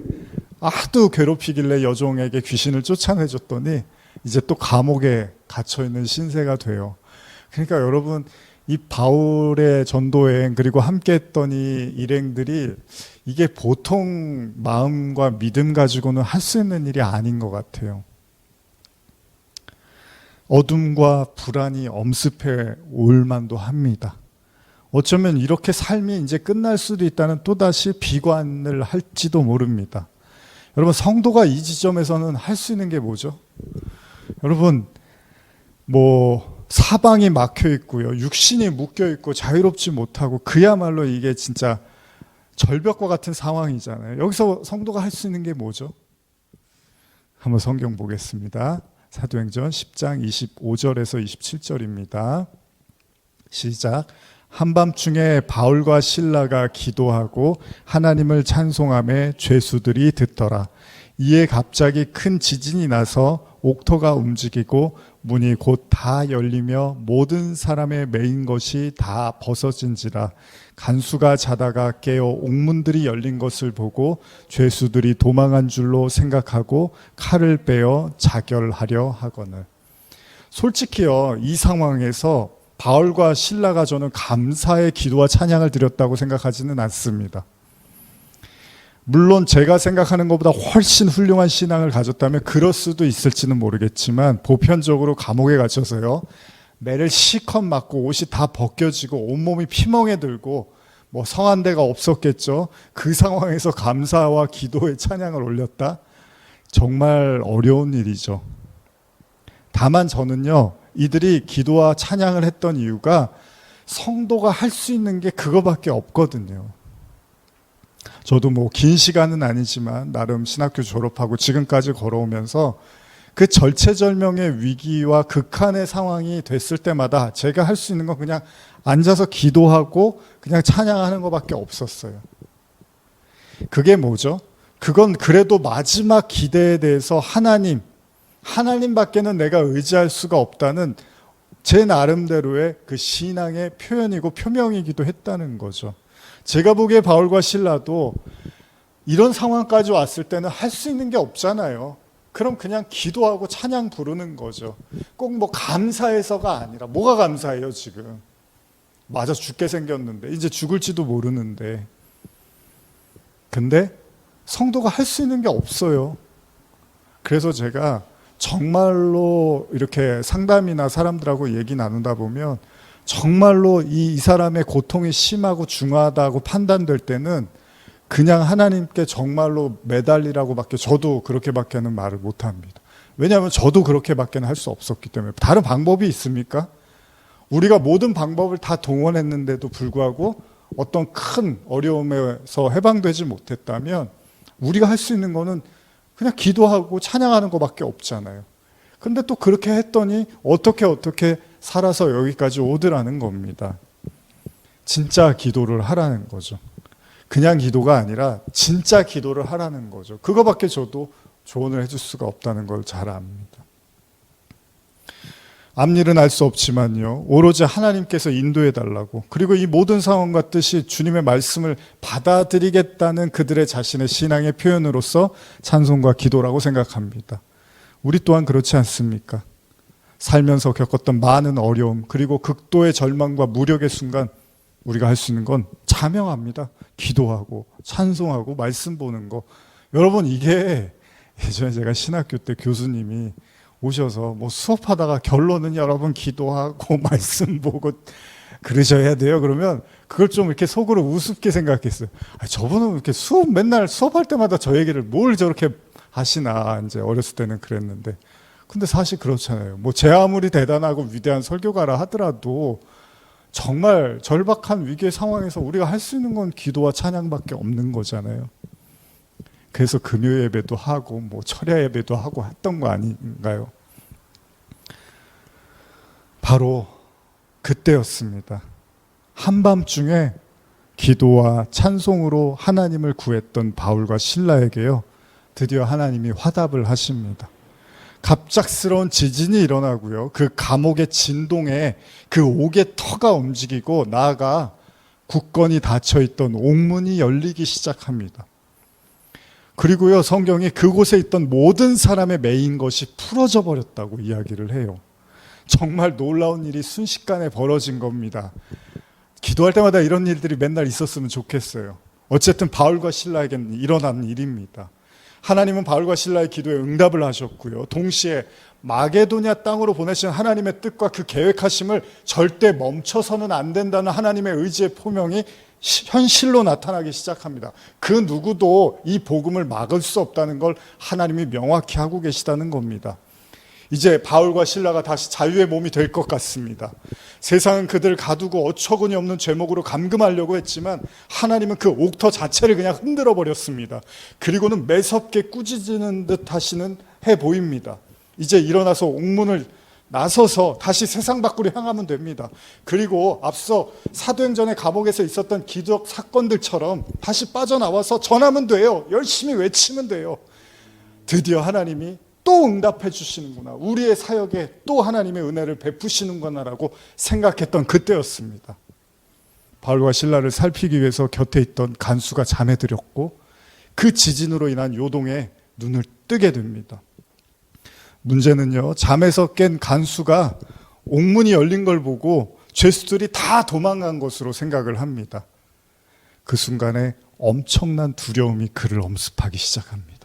하도 괴롭히길래 여종에게 귀신을 쫓아내줬더니 이제 또 감옥에 갇혀있는 신세가 돼요. 그러니까 여러분, 이 바울의 전도여행 그리고 함께 했던 이 일행들이 이게 보통 마음과 믿음 가지고는 할 수 있는 일이 아닌 것 같아요. 어둠과 불안이 엄습해 올 만도 합니다. 어쩌면 이렇게 삶이 이제 끝날 수도 있다는 또다시 비관을 할지도 모릅니다. 여러분, 성도가 이 지점에서는 할 수 있는 게 뭐죠? 여러분, 사방이 막혀 있고요, 육신이 묶여 있고 자유롭지 못하고 그야말로 이게 진짜 절벽과 같은 상황이잖아요. 여기서 성도가 할 수 있는 게 뭐죠? 한번 성경 보겠습니다. 사도행전 10장 25절에서 27절입니다. 시작. 한밤중에 바울과 실라가 기도하고 하나님을 찬송하며 죄수들이 듣더라. 이에 갑자기 큰 지진이 나서 옥토가 움직이고 문이 곧 다 열리며 모든 사람의 매인 것이 다 벗어진지라. 간수가 자다가 깨어 옥문들이 열린 것을 보고 죄수들이 도망한 줄로 생각하고 칼을 빼어 자결하려 하거늘. 솔직히요, 이 상황에서 바울과 실라가 저는 감사의 기도와 찬양을 드렸다고 생각하지는 않습니다. 물론 제가 생각하는 것보다 훨씬 훌륭한 신앙을 가졌다면 그럴 수도 있을지는 모르겠지만 보편적으로 감옥에 갇혀서요, 매를 실컷 맞고 옷이 다 벗겨지고 온몸이 피멍에 들고 성한 데가 없었겠죠. 그 상황에서 감사와 기도의 찬양을 올렸다? 정말 어려운 일이죠. 다만 저는요, 이들이 기도와 찬양을 했던 이유가 성도가 할 수 있는 게 그거밖에 없거든요. 저도 긴 시간은 아니지만 나름 신학교 졸업하고 지금까지 걸어오면서 그 절체절명의 위기와 극한의 상황이 됐을 때마다 제가 할 수 있는 건 그냥 앉아서 기도하고 그냥 찬양하는 것밖에 없었어요. 그게 뭐죠? 그건 그래도 마지막 기대에 대해서 하나님밖에는 내가 의지할 수가 없다는 제 나름대로의 그 신앙의 표현이고 표명이기도 했다는 거죠. 제가 보기에 바울과 실라도 이런 상황까지 왔을 때는 할 수 있는 게 없잖아요. 그럼 그냥 기도하고 찬양 부르는 거죠. 꼭 감사해서가 아니라. 뭐가 감사해요 지금? 맞아 죽게 생겼는데, 이제 죽을지도 모르는데. 근데 성도가 할 수 있는 게 없어요. 그래서 제가 정말로 이렇게 상담이나 사람들하고 얘기 나누다 보면 정말로 이 사람의 고통이 심하고 중하다고 판단될 때는 그냥 하나님께 정말로 매달리라고밖에, 저도 그렇게밖에는 말을 못합니다. 왜냐하면 저도 그렇게밖에는 할 수 없었기 때문에. 다른 방법이 있습니까? 우리가 모든 방법을 다 동원했는데도 불구하고 어떤 큰 어려움에서 해방되지 못했다면 우리가 할 수 있는 거는 그냥 기도하고 찬양하는 것밖에 없잖아요. 근데 또 그렇게 했더니 어떻게 살아서 여기까지 오더라는 겁니다. 진짜 기도를 하라는 거죠. 그냥 기도가 아니라 진짜 기도를 하라는 거죠. 그거밖에 저도 조언을 해줄 수가 없다는 걸 잘 압니다. 앞일은 알 수 없지만요, 오로지 하나님께서 인도해 달라고, 그리고 이 모든 상황과 뜻이 주님의 말씀을 받아들이겠다는 그들의 자신의 신앙의 표현으로서 찬송과 기도라고 생각합니다. 우리 또한 그렇지 않습니까? 살면서 겪었던 많은 어려움, 그리고 극도의 절망과 무력의 순간 우리가 할 수 있는 건 자명합니다. 기도하고 찬송하고 말씀 보는 거. 여러분, 이게 예전에 제가 신학교 때 교수님이 오셔서 뭐 수업하다가 결론은 여러분 기도하고 말씀 보고 그러셔야 돼요. 그러면 그걸 좀 이렇게 속으로 우습게 생각했어요. 저분은 이렇게 맨날 수업할 때마다 저 얘기를 뭘 저렇게 하시나, 이제 어렸을 때는 그랬는데. 근데 사실 그렇잖아요. 뭐 제 아무리 대단하고 위대한 설교가라 하더라도 정말 절박한 위기의 상황에서 우리가 할 수 있는 건 기도와 찬양밖에 없는 거잖아요. 그래서 금요 예배도 하고 뭐 철야 예배도 하고 했던 거 아닌가요? 바로 그때였습니다. 한밤중에 기도와 찬송으로 하나님을 구했던 바울과 실라에게요, 드디어 하나님이 화답을 하십니다. 갑작스러운 지진이 일어나고요, 그 감옥의 진동에 그 옥의 터가 움직이고, 나아가 굳건히 닫혀있던 옥문이 열리기 시작합니다. 그리고요, 성경이 그곳에 있던 모든 사람의 매인 것이 풀어져 버렸다고 이야기를 해요. 정말 놀라운 일이 순식간에 벌어진 겁니다. 기도할 때마다 이런 일들이 맨날 있었으면 좋겠어요. 어쨌든 바울과 실라에게는 일어난 일입니다. 하나님은 바울과 실라의 기도에 응답을 하셨고요, 동시에 마게도냐 땅으로 보내신 하나님의 뜻과 그 계획하심을 절대 멈춰서는 안 된다는 하나님의 의지의 표명이 현실로 나타나기 시작합니다. 그 누구도 이 복음을 막을 수 없다는 걸 하나님이 명확히 하고 계시다는 겁니다. 이제 바울과 실라가 다시 자유의 몸이 될 것 같습니다. 세상은 그들을 가두고 어처구니 없는 죄목으로 감금하려고 했지만 하나님은 그 옥터 자체를 그냥 흔들어 버렸습니다. 그리고는 매섭게 꾸짖는 듯 하시는 해 보입니다. 이제 일어나서 옥문을 나서서 다시 세상 밖으로 향하면 됩니다. 그리고 앞서 사도행전의 감옥에서 있었던 기적 사건들처럼 다시 빠져나와서 전하면 돼요. 열심히 외치면 돼요. 드디어 하나님이 또 응답해 주시는구나, 우리의 사역에 또 하나님의 은혜를 베푸시는구나라고 생각했던 그때였습니다. 바울과 실라를 살피기 위해서 곁에 있던 간수가 잠에 들었고, 그 지진으로 인한 요동에 눈을 뜨게 됩니다. 문제는요, 잠에서 깬 간수가 옥문이 열린 걸 보고 죄수들이 다 도망간 것으로 생각을 합니다. 그 순간에 엄청난 두려움이 그를 엄습하기 시작합니다.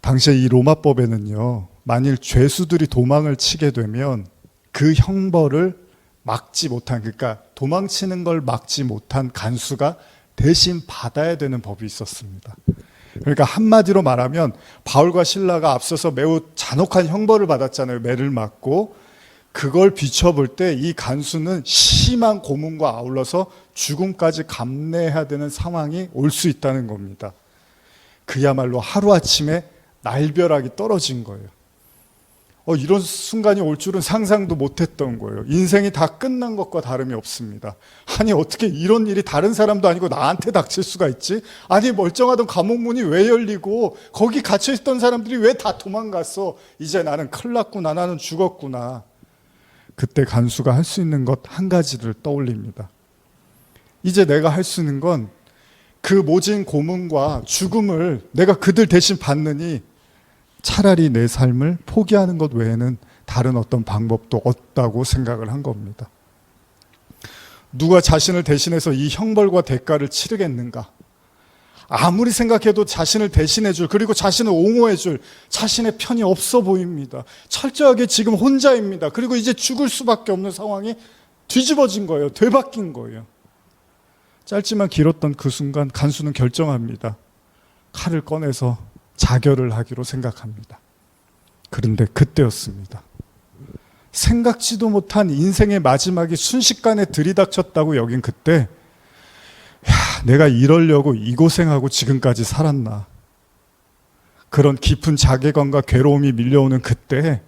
당시에 이 로마법에는요, 만일 죄수들이 도망을 치게 되면 그 형벌을 막지 못한, 그러니까 도망치는 걸 막지 못한 간수가 대신 받아야 되는 법이 있었습니다. 그러니까 한마디로 말하면 바울과 실라가 앞서서 매우 잔혹한 형벌을 받았잖아요. 매를 맞고. 그걸 비춰볼 때 이 간수는 심한 고문과 아울러서 죽음까지 감내해야 되는 상황이 올 수 있다는 겁니다. 그야말로 하루아침에 날벼락이 떨어진 거예요. 이런 순간이 올 줄은 상상도 못했던 거예요. 인생이 다 끝난 것과 다름이 없습니다. 아니, 어떻게 이런 일이 다른 사람도 아니고 나한테 닥칠 수가 있지? 아니, 멀쩡하던 감옥문이 왜 열리고 거기 갇혀있던 사람들이 왜 다 도망갔어? 이제 나는 큰일 났구나, 나는 죽었구나. 그때 간수가 할 수 있는 것 한 가지를 떠올립니다. 이제 내가 할 수 있는 건 그 모진 고문과 죽음을 내가 그들 대신 받느니 차라리 내 삶을 포기하는 것 외에는 다른 어떤 방법도 없다고 생각을 한 겁니다. 누가 자신을 대신해서 이 형벌과 대가를 치르겠는가? 아무리 생각해도 자신을 대신해줄, 그리고 자신을 옹호해줄 자신의 편이 없어 보입니다. 철저하게 지금 혼자입니다. 그리고 이제 죽을 수밖에 없는 상황이 뒤집어진 거예요. 되바뀐 거예요. 짧지만 길었던 그 순간 간수는 결정합니다. 칼을 꺼내서 자결을 하기로 생각합니다. 그런데 그때였습니다. 생각지도 못한 인생의 마지막이 순식간에 들이닥쳤다고 여긴 그때, 내가 이러려고 이 고생하고 지금까지 살았나. 그런 깊은 자괴감과 괴로움이 밀려오는 그때,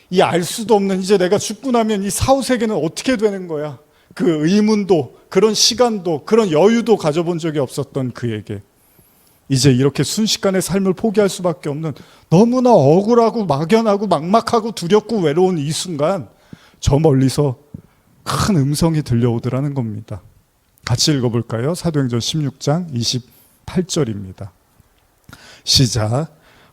이 알 수도 없는, 이제 내가 죽고 나면 이 사후세계는 어떻게 되는 거야? 그 의문도 그런 시간도, 그런 여유도 가져본 적이 없었던 그에게 이제 이렇게 순식간에 삶을 포기할 수밖에 없는 너무나 억울하고 막연하고 막막하고 두렵고 외로운 이 순간 저 멀리서 큰 음성이 들려오더라는 겁니다. 같이 읽어볼까요? 사도행전 16장 28절입니다. 시작.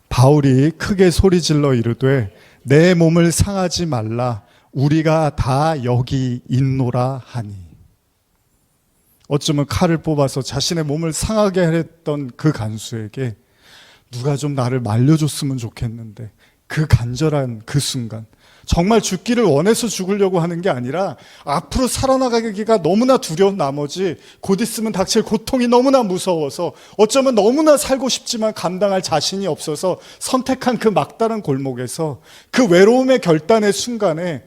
바울이 크게 소리질러 이르되 내 몸을 상하지 말라 우리가 다 여기 있노라 하니. 어쩌면 칼을 뽑아서 자신의 몸을 상하게 했던 그 간수에게 누가 좀 나를 말려줬으면 좋겠는데 그 간절한 그 순간, 정말 죽기를 원해서 죽으려고 하는 게 아니라 앞으로 살아나가기가 너무나 두려운 나머지 곧 있으면 닥칠 고통이 너무나 무서워서 어쩌면 너무나 살고 싶지만 감당할 자신이 없어서 선택한 그 막다른 골목에서 그 외로움의 결단의 순간에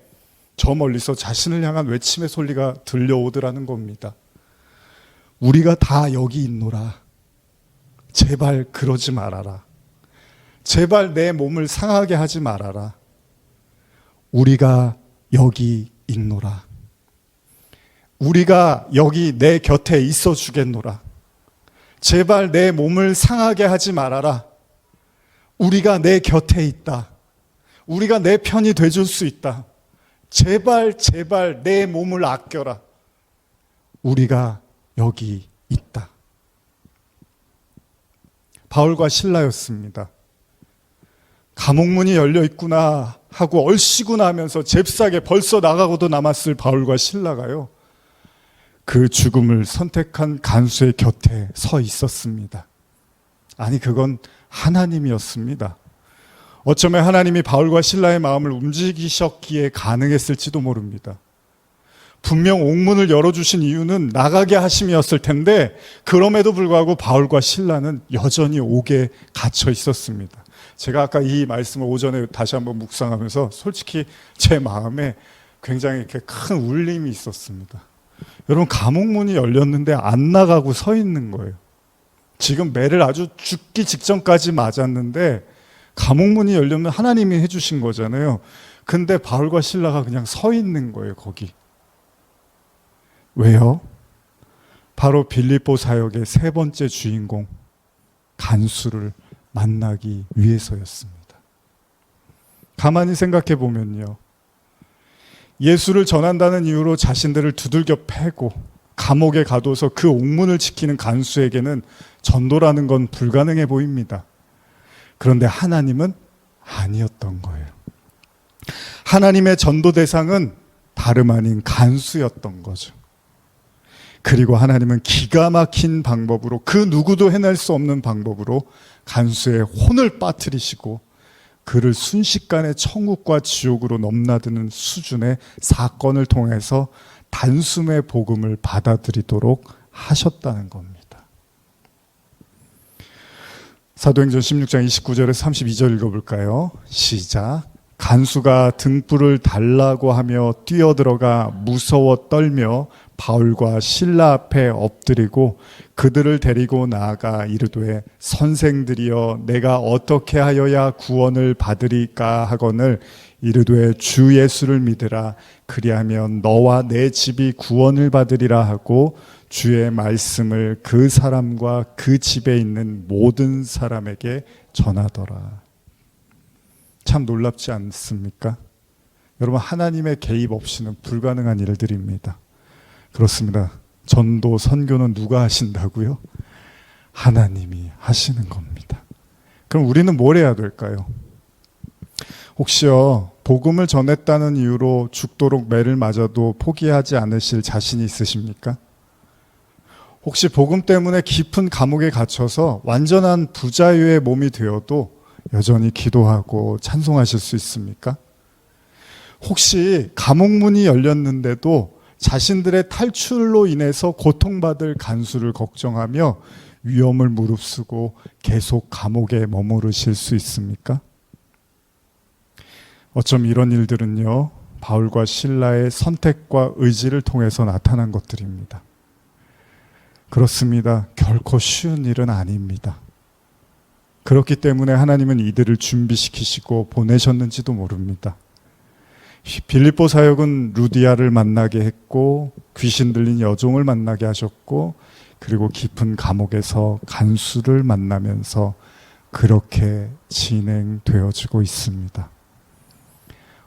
저 멀리서 자신을 향한 외침의 소리가 들려오더라는 겁니다. 우리가 다 여기 있노라. 제발 그러지 말아라. 제발 내 몸을 상하게 하지 말아라. 우리가 여기 있노라. 우리가 여기 내 곁에 있어 주겠노라. 제발 내 몸을 상하게 하지 말아라. 우리가 내 곁에 있다. 우리가 내 편이 돼줄 수 있다. 제발 제발 내 몸을 아껴라. 우리가 여기 있다. 바울과 실라였습니다. 감옥문이 열려 있구나 하고 얼씨구나 하면서 잽싸게 벌써 나가고도 남았을 바울과 실라가요, 그 죽음을 선택한 간수의 곁에 서 있었습니다. 아니, 그건 하나님이었습니다. 어쩌면 하나님이 바울과 실라의 마음을 움직이셨기에 가능했을지도 모릅니다. 분명 옥문을 열어주신 이유는 나가게 하심이었을 텐데 그럼에도 불구하고 바울과 실라는 여전히 옥에 갇혀 있었습니다. 제가 아까 이 말씀을 오전에 다시 한번 묵상하면서 솔직히 제 마음에 굉장히 이렇게 큰 울림이 있었습니다. 여러분, 감옥문이 열렸는데 안 나가고 서 있는 거예요. 지금 매를 아주 죽기 직전까지 맞았는데 감옥문이 열려면 하나님이 해주신 거잖아요. 근데 바울과 실라가 그냥 서 있는 거예요, 거기. 왜요? 바로 빌립보 사역의 세 번째 주인공 간수를 만나기 위해서였습니다. 가만히 생각해 보면요, 예수를 전한다는 이유로 자신들을 두들겨 패고 감옥에 가둬서 그 옥문을 지키는 간수에게는 전도라는 건 불가능해 보입니다. 그런데 하나님은 아니었던 거예요. 하나님의 전도 대상은 다름 아닌 간수였던 거죠. 그리고 하나님은 기가 막힌 방법으로, 그 누구도 해낼 수 없는 방법으로 간수의 혼을 빠뜨리시고 그를 순식간에 천국과 지옥으로 넘나드는 수준의 사건을 통해서 단숨에 복음을 받아들이도록 하셨다는 겁니다. 사도행전 16장 29절에서 32절 읽어볼까요? 시작. 간수가 등불을 달라고 하며 뛰어들어가 무서워 떨며 바울과 실라 앞에 엎드리고 그들을 데리고 나아가 이르되 선생들이여 내가 어떻게 하여야 구원을 받으리까 하거늘 이르되 주 예수를 믿으라 그리하면 너와 내 집이 구원을 받으리라 하고 주의 말씀을 그 사람과 그 집에 있는 모든 사람에게 전하더라. 참 놀랍지 않습니까? 여러분, 하나님의 개입 없이는 불가능한 일들입니다. 그렇습니다. 전도, 선교는 누가 하신다고요? 하나님이 하시는 겁니다. 그럼 우리는 뭘 해야 될까요? 혹시요, 복음을 전했다는 이유로 죽도록 매를 맞아도 포기하지 않으실 자신이 있으십니까? 혹시 복음 때문에 깊은 감옥에 갇혀서 완전한 부자유의 몸이 되어도 여전히 기도하고 찬송하실 수 있습니까? 혹시 감옥문이 열렸는데도 자신들의 탈출로 인해서 고통받을 간수를 걱정하며 위험을 무릅쓰고 계속 감옥에 머무르실 수 있습니까? 어쩜 이런 일들은요, 바울과 실라의 선택과 의지를 통해서 나타난 것들입니다. 그렇습니다. 결코 쉬운 일은 아닙니다. 그렇기 때문에 하나님은 이들을 준비시키시고 보내셨는지도 모릅니다. 빌립보 사역은 루디아를 만나게 했고 귀신 들린 여종을 만나게 하셨고 그리고 깊은 감옥에서 간수를 만나면서 그렇게 진행되어지고 있습니다.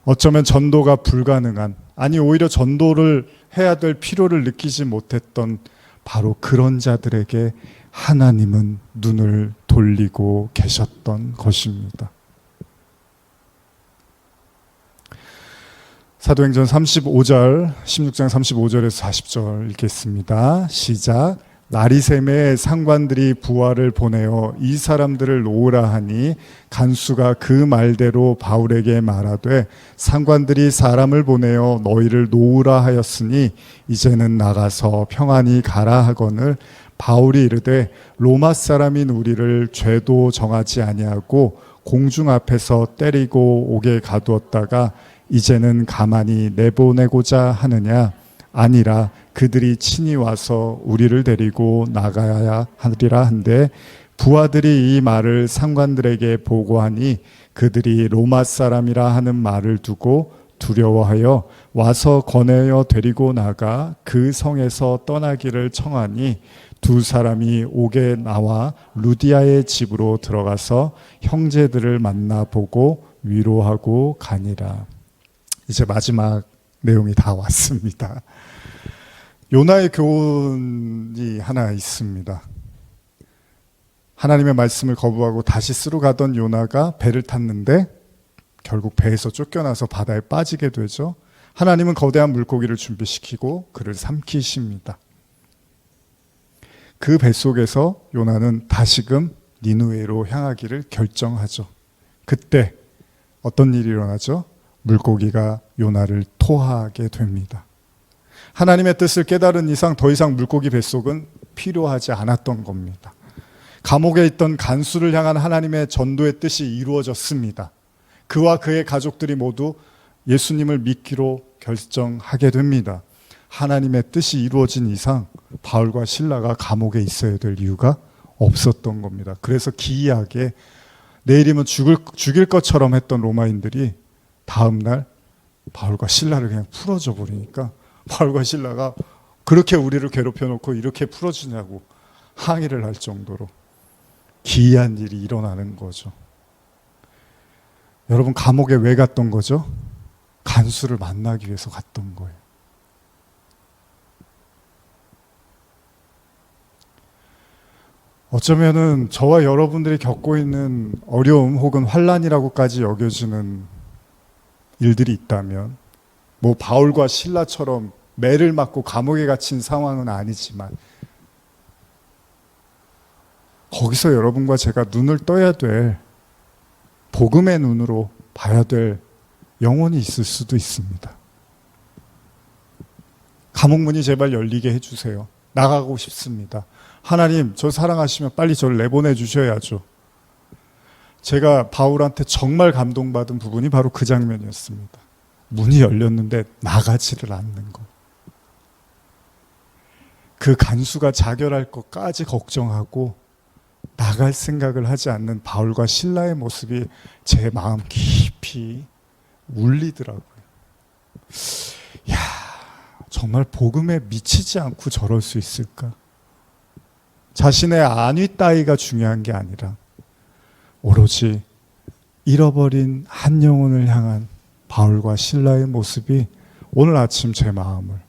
어쩌면 전도가 불가능한, 아니 오히려 전도를 해야 될 필요를 느끼지 못했던 바로 그런 자들에게 하나님은 눈을 돌리고 계셨던 것입니다. 사도행전 35절, 16장 35절에서 40절 읽겠습니다. 시작. 나리샘의 상관들이 부하를 보내어 이 사람들을 놓으라 하니 간수가 그 말대로 바울에게 말하되 상관들이 사람을 보내어 너희를 놓으라 하였으니 이제는 나가서 평안히 가라 하거늘 바울이 이르되 로마 사람인 우리를 죄도 정하지 아니하고 공중 앞에서 때리고 옥에 가두었다가 이제는 가만히 내보내고자 하느냐? 아니라 그들이 친히 와서 우리를 데리고 나가야 하리라 한데 부하들이 이 말을 상관들에게 보고하니 그들이 로마 사람이라 하는 말을 두고 두려워하여 와서 거내어 데리고 나가 그 성에서 떠나기를 청하니 두 사람이 옥에 나와 루디아의 집으로 들어가서 형제들을 만나보고 위로하고 가니라. 이제 마지막 내용이 다 왔습니다. 요나의 교훈이 하나 있습니다. 하나님의 말씀을 거부하고 다시 쓰러 가던 요나가 배를 탔는데 결국 배에서 쫓겨나서 바다에 빠지게 되죠. 하나님은 거대한 물고기를 준비시키고 그를 삼키십니다. 그 뱃속에서 요나는 다시금 니느웨로 향하기를 결정하죠. 그때 어떤 일이 일어나죠? 물고기가 요나를 토하게 됩니다. 하나님의 뜻을 깨달은 이상 더 이상 물고기 뱃속은 필요하지 않았던 겁니다. 감옥에 있던 간수를 향한 하나님의 전도의 뜻이 이루어졌습니다. 그와 그의 가족들이 모두 예수님을 믿기로 결정하게 됩니다. 하나님의 뜻이 이루어진 이상 바울과 실라가 감옥에 있어야 될 이유가 없었던 겁니다. 그래서 기이하게 내일이면 죽일 것처럼 했던 로마인들이 다음날 바울과 실라를 그냥 풀어줘 버리니까 바울과 실라가 그렇게 우리를 괴롭혀 놓고 이렇게 풀어주냐고 항의를 할 정도로 기이한 일이 일어나는 거죠. 여러분, 감옥에 왜 갔던 거죠? 간수를 만나기 위해서 갔던 거예요. 어쩌면은 저와 여러분들이 겪고 있는 어려움 혹은 환난이라고까지 여겨지는 일들이 있다면, 뭐 바울과 실라처럼 매를 맞고 감옥에 갇힌 상황은 아니지만 거기서 여러분과 제가 눈을 떠야 될, 복음의 눈으로 봐야 될 영혼이 있을 수도 있습니다. 감옥문이 제발 열리게 해주세요. 나가고 싶습니다. 하나님, 저 사랑하시면 빨리 저를 내보내 주셔야죠. 제가 바울한테 정말 감동받은 부분이 바로 그 장면이었습니다. 문이 열렸는데 나가지를 않는 것. 그 간수가 자결할 것까지 걱정하고 나갈 생각을 하지 않는 바울과 실라의 모습이 제 마음 깊이 울리더라고요. 야, 정말 복음에 미치지 않고 저럴 수 있을까? 자신의 안위 따위가 중요한 게 아니라 오로지 잃어버린 한 영혼을 향한 바울과 실라의 모습이 오늘 아침 제 마음을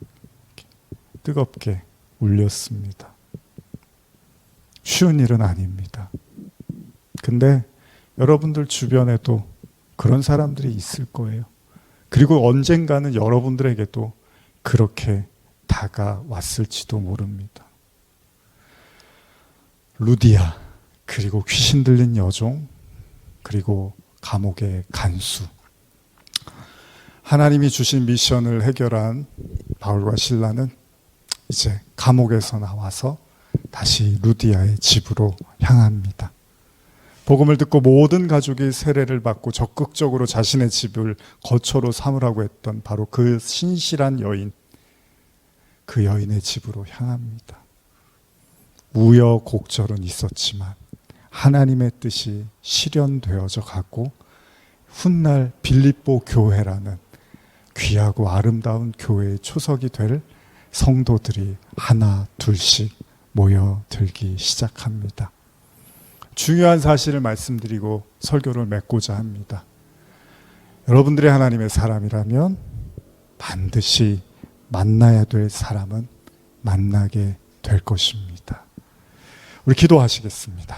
뜨겁게 울렸습니다. 쉬운 일은 아닙니다. 근데 여러분들 주변에도 그런 사람들이 있을 거예요. 그리고 언젠가는 여러분들에게도 그렇게 다가왔을지도 모릅니다. 루디아, 그리고 귀신 들린 여종, 그리고 감옥의 간수. 하나님이 주신 미션을 해결한 바울과 실라는 이제 감옥에서 나와서 다시 루디아의 집으로 향합니다. 복음을 듣고 모든 가족이 세례를 받고 적극적으로 자신의 집을 거처로 삼으라고 했던 바로 그 신실한 여인, 그 여인의 집으로 향합니다. 우여곡절은 있었지만 하나님의 뜻이 실현되어져 가고 훗날 빌립보 교회라는 귀하고 아름다운 교회의 초석이 될 성도들이 하나 둘씩 모여들기 시작합니다. 중요한 사실을 말씀드리고 설교를 맺고자 합니다. 여러분들이 하나님의 사람이라면 반드시 만나야 될 사람은 만나게 될 것입니다. 우리 기도하시겠습니다.